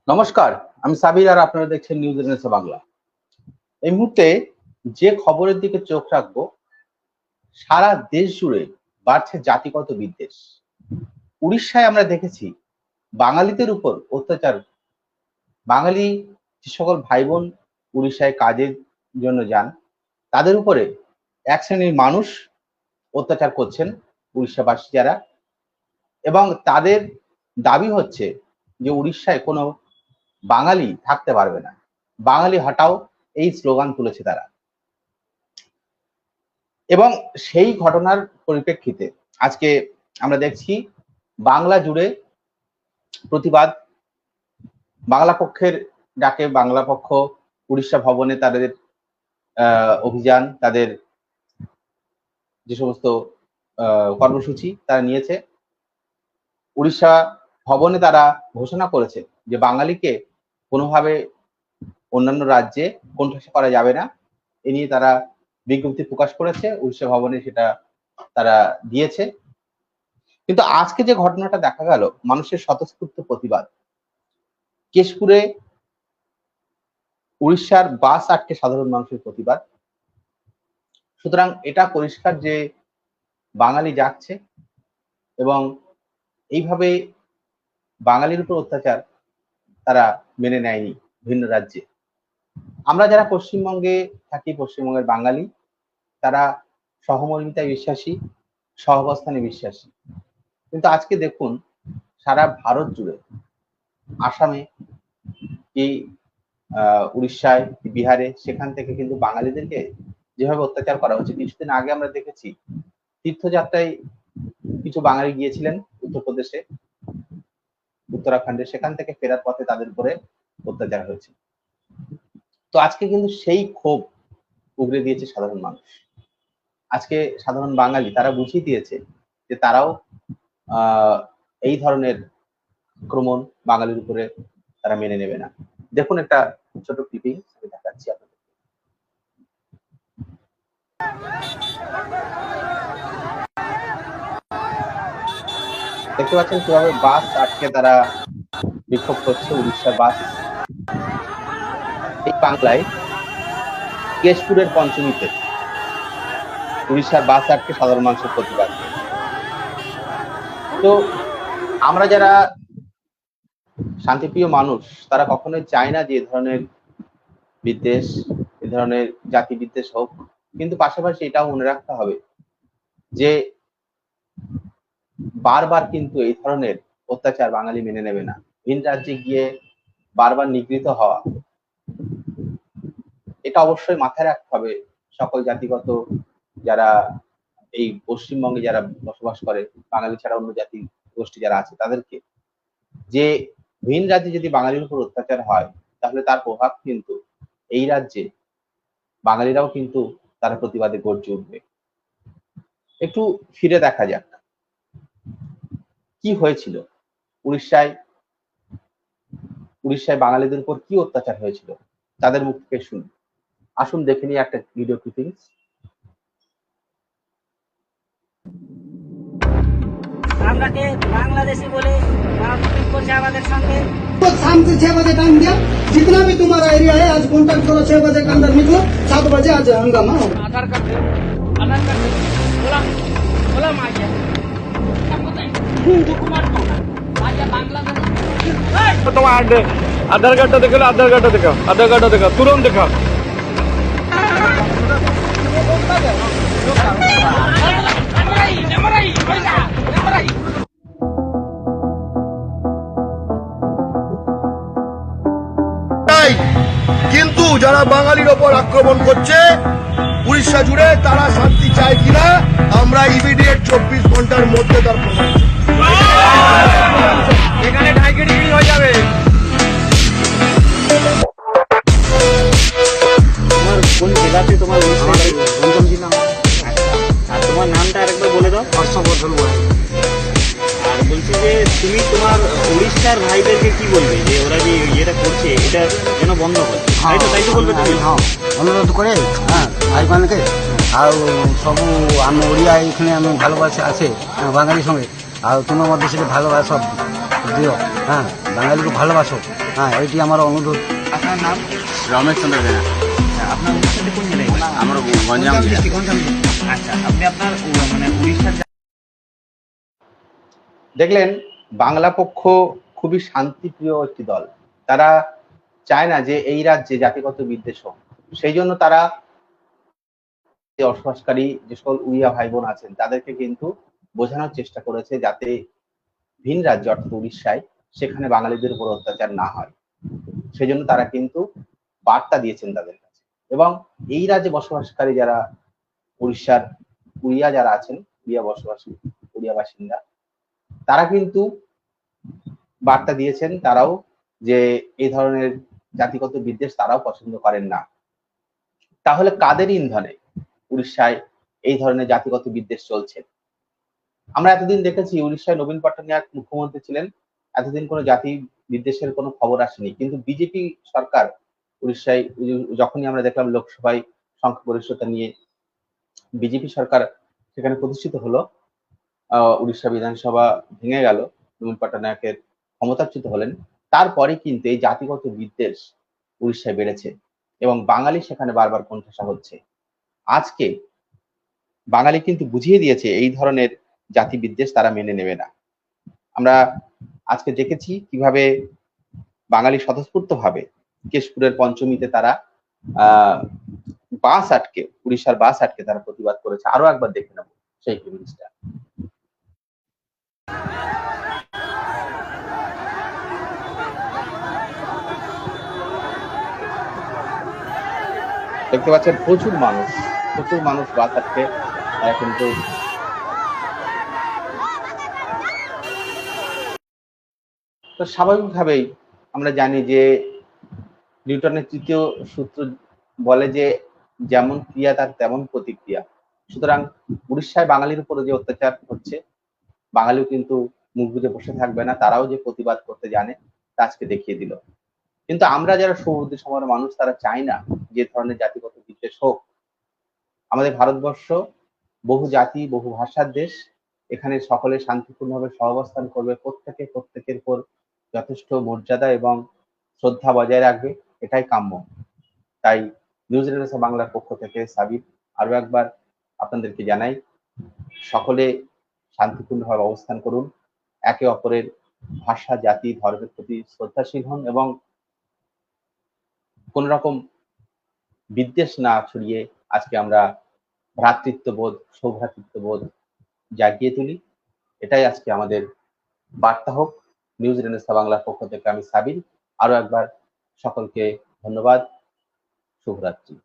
নমস্কার, আমি সাবির আর আপনারা দেখছেন নিউজ এনএসএ বাংলা। এই মুহূর্তে যে খবরের দিকে চোখ রাখবো, সারা দেশ জুড়ে বাড়ছে জাতিগত বিদ্বেষ। উড়িষ্যায় আমরা দেখেছি বাঙালিদের উপর অত্যাচার। বাঙালি যে সকল ভাই বোন উড়িষ্যায় কাজের জন্য যান, তাদের উপরে এক শ্রেণীর মানুষ অত্যাচার করছেন উড়িষ্যাবাসী যারা, এবং তাদের দাবি হচ্ছে যে উড়িষ্যায় কোনো বাঙালি থাকতে পারবে না, বাঙালি হটাও, এই স্লোগান তুলেছে তারা। এবং সেই ঘটনার পরিপ্রেক্ষিতে আজকে আমরা দেখছি বাংলা জুড়ে প্রতিবাদ। বাংলা পক্ষের ডাকে বাংলা পক্ষ উড়িষ্যা ভবনে তাদের অভিযান, তাদের যে সমস্ত কর্মসূচি তারা নিয়েছে। উড়িষ্যা ভবনে তারা ঘোষণা করেছে যে বাঙালিকে কোনোভাবে অন্যান্য রাজ্যে কোণঠাসা করা যাবে না। এ নিয়ে তারা বিজ্ঞপ্তি প্রকাশ করেছে, উড়িষ্যা ভবনে সেটা তারা দিয়েছে। কিন্তু আজকে যে ঘটনাটা দেখা গেল, মানুষের স্বতঃস্ফূর্ত প্রতিবাদ। কেশপুরে উড়িষ্যার বাস আটকে সাধারণ মানুষের প্রতিবাদ। সুতরাং এটা পরিষ্কার যে বাঙালি যাচ্ছে এবং এইভাবে বাঙালির উপর অত্যাচার তারা মেনে নেয়নি ভিন্ন রাজ্যে। আমরা যারা পশ্চিমবঙ্গে থাকি, পশ্চিমবঙ্গের বাঙালি, তারা সহমর্মিতায় বিশ্বাসী, সহাবস্থানে বিশ্বাসী। কিন্তু আজকে দেখুন সারা ভারত জুড়ে, আসামে কি উড়িষ্যায়, বিহারে, সেখান থেকে কিন্তু বাঙালিদেরকে যেভাবে অত্যাচার করা হচ্ছে। কিছুদিন আগে আমরা দেখেছি তীর্থযাত্রায় কিছু বাঙালি গিয়েছিলেন উত্তরপ্রদেশে, উত্তরাখণ্ডে, সেখান থেকে ফেরার পথে তাদের উপরে অত্যাচার হয়েছে। তো আজকে কিন্তু সেই ক্ষোভ উগরে দিয়েছে সাধারণ মানুষ। আজকে সাধারণ বাঙালি তারা বুঝিয়ে দিয়েছে যে তারাও এই ধরনের আক্রমণ বাঙালির উপরে তারা মেনে নেবে না। দেখুন একটা ছোট ক্লিপিং দেখাচ্ছি আপনাদের। দেখতে পাচ্ছেন কিভাবে বাস আটকে তারা বিক্ষোভ করছে, উড়িষ্যার বাস। এই বাংলায় কেশপুরের পঞ্চমীতে উড়িষ্যার বাস আটকে সাধারণ মানুষের প্রতিবাদ। তো আমরা যারা শান্তিপ্রিয় মানুষ, তারা কখনোই চায় না যে এ ধরনের বিদ্বেষ, এ ধরনের জাতি বিদ্বেষ হোক। কিন্তু পাশাপাশি এটাও মনে রাখতে হবে যে বারবার কিন্তু এই ধরনের অত্যাচার বাঙালি মেনে নেবে না। ভিন রাজ্যে গিয়ে বারবার নিগৃহীত হওয়া, এটা অবশ্যই মাথায় রাখতে হবে সকল জাতিগত যারা এই পশ্চিমবঙ্গে যারা বসবাস করে, বাঙালি ছাড়া অন্য জাতি গোষ্ঠী যারা আছে তাদেরকে, যে ভিন রাজ্যে যদি বাঙালির উপর অত্যাচার হয় তাহলে তার প্রভাব কিন্তু এই রাজ্যে বাঙালিরাও কিন্তু তারা প্রতিবাদে গর্জে উঠবে। একটু ফিরে দেখা যাক কি হয়েছিল উড়িষ্যায়। উড়িষ্যায় বাঙালিদের উপর কি অত্যাচার হয়েছিল তাদের মুখ থেকে শুনুন। আসুন দেখে নিই একটা ভিডিও ক্লিপিংস। আমরাকে बांग्लादेशी बोले मारपीट করছে আমাদের সঙ্গে। तो शाम से 6 बजे टाइम दिया, जितना भी तुम्हारा एरिया है आज कॉन्टेक्ट करो, 6 बजे के अंदर निकलो, 7 बजे आज हंगामा हो। आधार कार्ड बोला बोला माया हिंदू कुमार को आजा बांग्लादेश তোমার আধার কার্ডটা দেখো, আধার কার্ডটা দেখো, আধার কার্ডটা দেখো, তুরন্ত দেখো। কিন্তু যারা বাঙালির ওপর আক্রমণ করছে উড়িষ্যা জুড়ে, তারা শান্তি চায় কিনা আমরা ইমিডিয়েট 24 ঘন্টার মধ্যে তার প্রমাণ এখানে ঢাইগিরি হয়ে যাবে। তোমার কোন জেলাতে তোমার রঞ্জন জেলা? আর তোমার নামটা আরেকবার বলে দাও। হর্ষবর্ধন। আর বলছি যে তুমি তোমার উড়িষ্যার ভাইদেরকে কি বলবে যে ওরা যে ইয়েটা করছে এটা যেন বন্ধ করে? তাই তো বলবে তুমি? ହଁ ଅନୁରୋଧ କରେ ଭାଇମାନଙ୍କୁ। ଆଉ ସବୁ ଆମ ଓଡ଼ିଆ ଏଇখানে ଆମେ ভালোবাসে আছে বাঙালি সঙ্গে। ଆଉ ତୁମେ ମଧ୍ୟ ସେଠି ভালোবাসো দিও। হ্যাঁ, বাঙালিকে ভালোবাসো। হ্যাঁ এটি আমার অনুরোধ। আপনার নাম? রমেশ চন্দ্র বেনা। আপনার উড়িষ্যাতে কোন জেলায় বাড়ি? আমরা গঞ্জাম জেলা। আচ্ছা, আপনি আপনার মানে উড়িষ্যার দেখলেন বাংলা পক্ষ খুবই শান্তিপ্রিয় একটি দল। তারা চায় না যে এই রাজ্যে জাতিগত বিদ্বেষ হোক। সেই জন্য তারা যে বসবাসকারী যে সকল উড়িয়া ভাই বোন আছেন তাদেরকে কিন্তু বোঝানোর চেষ্টা করেছে যাতে ভিন রাজ্য অর্থাৎ উড়িষ্যায় সেখানে বাঙালিদের উপর অত্যাচার না হয়। সেই জন্য তারা কিন্তু বার্তা দিয়েছেন তাদের কাছে। এবং এই রাজ্যে বসবাসকারী যারা উড়িষ্যার উড়িয়া যারা আছেন, উড়িয়া বাসিন্দা, তারা কিন্তু বার্তা দিয়েছেন তারাও যে এই ধরনের জাতিগত বিদ্বেষ তারাও পছন্দ করেন না। তাহলে কাদের ইন্ধনে উড়িষ্যায় এই ধরনের জাতিগত বিদ্বেষ চলছে? আমরা এতদিন দেখেছি উড়িষ্যায় নবীন পট্টনায়ক মুখ্যমন্ত্রী ছিলেন, এতদিন কোনো জাতি বিদ্বেষের কোনো খবর আসেনি। কিন্তু বিজেপি সরকার উড়িষ্যায় যখনই আমরা দেখলাম লোকসভায় সংখ্যাগরিষ্ঠতা নিয়ে বিজেপি সরকার সেখানে প্রতিষ্ঠিত হলো, উড়িষ্যা বিধানসভা ভেঙে গেল, নবীন পট্টনায়কের ক্ষমতাচ্যুত হলেন, তারপরে কিন্তু এই জাতিগত বিদ্বেষ উড়িষ্যায় বেড়েছে এবং বাঙালি সেখানে বারবার কোণঠাসা হচ্ছে। আজকে বাঙালি কিন্তু বুঝিয়ে দিয়েছে এই ধরনের জাতি বিদ্বেষ তারা মেনে নেবে না। আমরা আজকে দেখেছি কিভাবে বাঙালি স্বতঃস্ফূর্ত ভাবে কেশপুরের পঞ্চমীতে তারা বাস আটকে, উড়িষ্যার বাস আটকে তারা প্রতিবাদ করেছে। আরো একবার দেখে নেব সেই জিনিসটা। দেখতে পাচ্ছেন প্রচুর মানুষ বাস আটকে কিন্তু তো স্বাভাবিকভাবেই আমরা জানি যে নিউটনের তৃতীয় সূত্র বলে যে যেমন ক্রিয়া তার তেমন প্রতিক্রিয়া। সুতরাং উড়িষ্যায় বাঙালির উপরে যে অত্যাচার হচ্ছে, বাঙালিও কিন্তু মুখ বুজে বসে থাকবে না, তারাও যে প্রতিবাদ করতে জানে তা আজকে দেখিয়ে দিল। কিন্তু আমরা যারা সুবুদ্ধি সমাজের মানুষ তারা চাই না যে ধরনের জাতিগত বিদ্বেষ হোক। আমাদের ভারতবর্ষ বহু জাতি বহু ভাষার দেশ, এখানে সকলে শান্তিপূর্ণভাবে সহাবস্থান করবে, প্রত্যেকের উপর যথেষ্ট মর্যাদা এবং শ্রদ্ধা বজায় রাখবে, এটাই কাম্য। তাই নিউজ রেনেসাঁ বাংলার পক্ষ থেকে সাবির আরো একবার আপনাদেরকে জানাই, সকলে শান্তিপূর্ণভাবে অবস্থান করুন, একে অপরের ভাষা জাতি ধর্মের প্রতি শ্রদ্ধাশীল হন এবং কোন রকম বিদ্বেষ না ছড়িয়ে আজকে আমরা ভ্রাতৃত্ববোধ সৌভ্রাতৃত্ববোধ জাগিয়ে তুলি। এটাই আজকে আমাদের বার্তা হোক। নিউজ রেনেসাঁ বাংলার পক্ষ থেকে আমি সাবির আরো একবার সকলকে ধন্যবাদ। শুভরাত্রি।